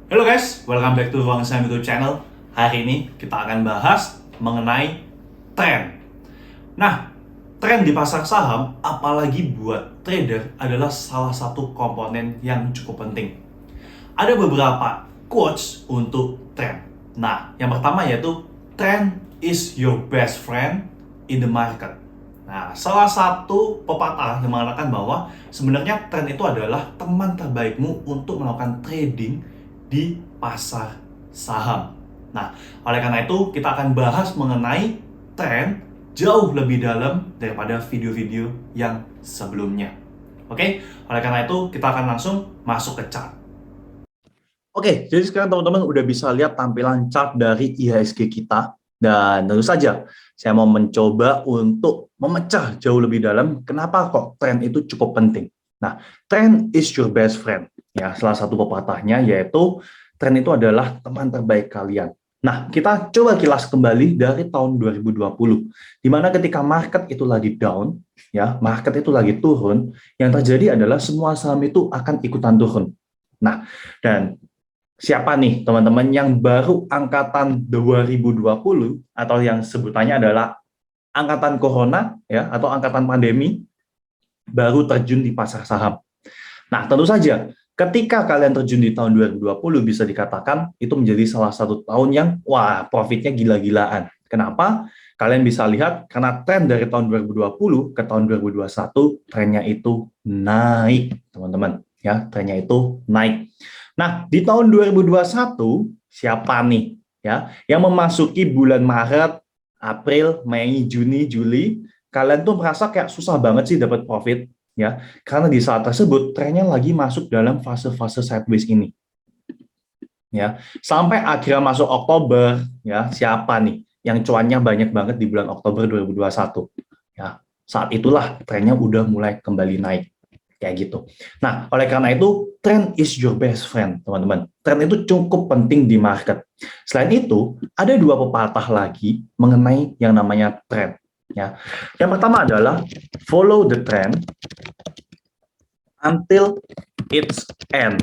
Halo guys, welcome back to Ruang Saham YouTube channel. Hari ini kita akan bahas mengenai tren. Nah, tren di pasar saham, apalagi buat trader, adalah salah satu komponen yang cukup penting. Ada beberapa quotes untuk tren. Nah, yang pertama yaitu trend is your best friend in the market. Nah, salah satu pepatah yang mengatakan bahwa sebenarnya tren itu adalah teman terbaikmu untuk melakukan trading di pasar saham. Nah, oleh karena itu kita akan bahas mengenai tren jauh lebih dalam daripada video-video yang sebelumnya. Oke, oleh karena itu kita akan langsung masuk ke chart. Oke, jadi sekarang teman-teman udah bisa lihat tampilan chart dari IHSG kita. Dan tentu saja, saya mau mencoba untuk memecah jauh lebih dalam kenapa kok tren itu cukup penting. Nah, trend is your best friend. Ya, salah satu pepatahnya yaitu tren itu adalah teman terbaik kalian. Nah, kita coba kilas kembali dari tahun 2020, di mana ketika market itu lagi down, ya, market itu lagi turun, yang terjadi adalah semua saham itu akan ikutan turun. Nah, dan siapa nih teman-teman yang baru angkatan 2020 atau yang sebutannya adalah angkatan corona ya atau angkatan pandemi baru terjun di pasar saham. Nah, tentu saja ketika kalian terjun di tahun 2020 bisa dikatakan itu menjadi salah satu tahun yang wah profitnya gila-gilaan. Kenapa? Kalian bisa lihat karena tren dari tahun 2020 ke tahun 2021 trennya itu naik, teman-teman. Ya, trennya itu naik. Nah, di tahun 2021 siapa nih ya yang memasuki bulan Maret, April, Mei, Juni, Juli, kalian tuh merasa kayak susah banget sih dapat profit ya, karena di saat tersebut trennya lagi masuk dalam fase-fase sideways ini. Ya, sampai akhirnya masuk Oktober, ya, siapa nih yang cuannya banyak banget di bulan Oktober 2021? Ya, saat itulah trennya udah mulai kembali naik kayak gitu. Nah, oleh karena itu, trend is your best friend, teman-teman. Trend itu cukup penting di market. Selain itu, ada dua pepatah lagi mengenai yang namanya trend. Ya, yang pertama adalah follow the trend until its end.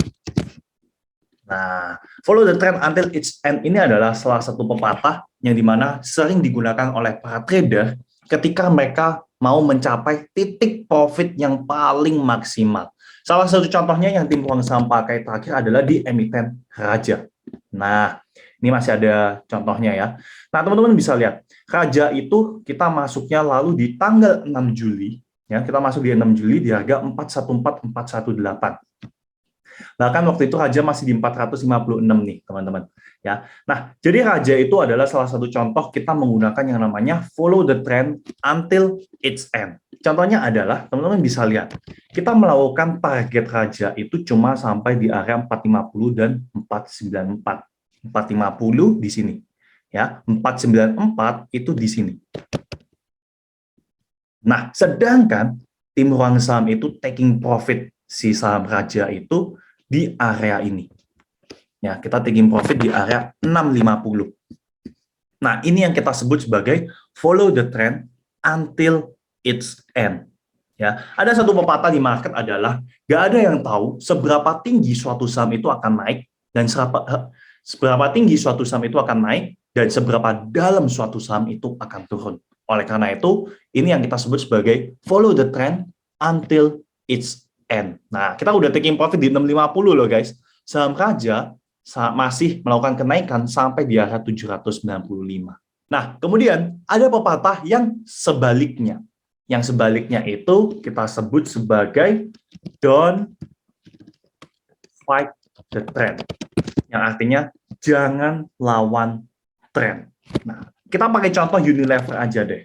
Nah, follow the trend until its end ini adalah salah satu pepatah yang dimana sering digunakan oleh para trader ketika mereka mau mencapai titik profit yang paling maksimal. Salah satu contohnya yang tim uang saham pakai terakhir adalah di emiten Raja. Nah, ini masih ada contohnya ya. Nah, teman-teman bisa lihat, Raja itu kita masuknya lalu di tanggal 6 Juli, ya, kita masuk di 6 Juli di harga 414418. Bahkan waktu itu Raja masih di 456 nih, teman-teman. Ya. Nah, jadi Raja itu adalah salah satu contoh kita menggunakan yang namanya follow the trend until its end. Contohnya adalah, teman-teman bisa lihat, kita melakukan target Raja itu cuma sampai di area 450 dan 494. 450 di sini. Ya, 494 itu di sini. Nah, sedangkan tim ruang saham itu taking profit si saham Raja itu di area ini. Ya, kita taking profit di area 650. Nah, ini yang kita sebut sebagai follow the trend until its end. Ya, ada satu pepatah di market adalah gak ada yang tahu seberapa tinggi suatu saham itu akan naik dan seberapa tinggi suatu saham itu akan naik dan seberapa dalam suatu saham itu akan turun. Oleh karena itu, ini yang kita sebut sebagai follow the trend until its end. Nah, kita udah taking profit di 650 loh guys. Saham Raja masih melakukan kenaikan sampai di area 795. Nah, kemudian ada pepatah yang sebaliknya. Yang sebaliknya itu kita sebut sebagai don't fight the trend. Yang artinya jangan lawan tren. Nah, kita pakai contoh Unilever aja deh.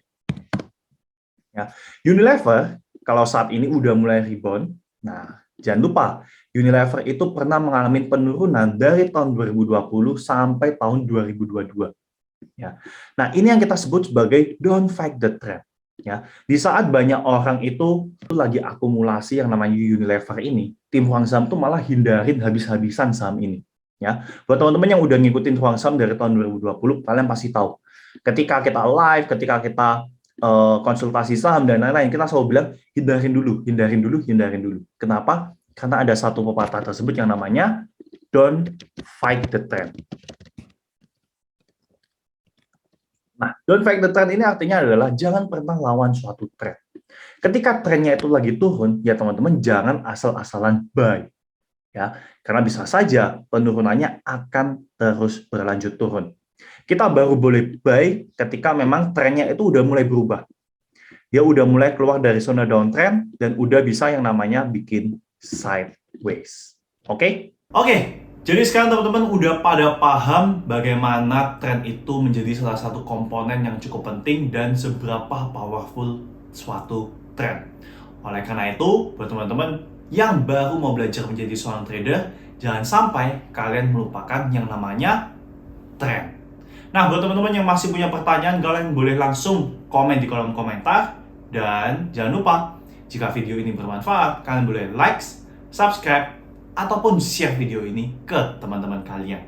Ya, Unilever kalau saat ini udah mulai rebound, nah jangan lupa Unilever itu pernah mengalami penurunan dari tahun 2020 sampai tahun 2022. Ya. Nah, ini yang kita sebut sebagai don't fight the trend. Ya, di saat banyak orang itu lagi akumulasi yang namanya Unilever ini, tim Huang Saham tuh malah hindarin habis-habisan saham ini. Ya, buat teman-teman yang udah ngikutin Huang Saham dari tahun 2020, kalian pasti tahu. Ketika kita live, ketika kita konsultasi saham dan lain-lain, kita selalu bilang hindarin dulu, hindarin dulu, hindarin dulu. Kenapa? Karena ada satu pepatah tersebut yang namanya don't fight the trend. Nah, don't fight the trend ini artinya adalah jangan pernah lawan suatu trend. Ketika trennya itu lagi turun, ya teman-teman jangan asal-asalan buy. Ya, karena bisa saja penurunannya akan terus berlanjut turun. Kita baru boleh buy ketika memang trennya itu udah mulai berubah. Dia udah mulai keluar dari zona downtrend dan udah bisa yang namanya bikin sideways. Oke? Oke, jadi sekarang teman-teman udah pada paham bagaimana tren itu menjadi salah satu komponen yang cukup penting dan seberapa powerful suatu tren. Oleh karena itu, buat teman-teman yang baru mau belajar menjadi seorang trader, jangan sampai kalian melupakan yang namanya tren. Nah, buat teman-teman yang masih punya pertanyaan, kalian boleh langsung komen di kolom komentar. Dan jangan lupa, jika video ini bermanfaat, kalian boleh like, subscribe, ataupun share video ini ke teman-teman kalian.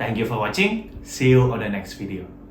Thank you for watching. See you on the next video.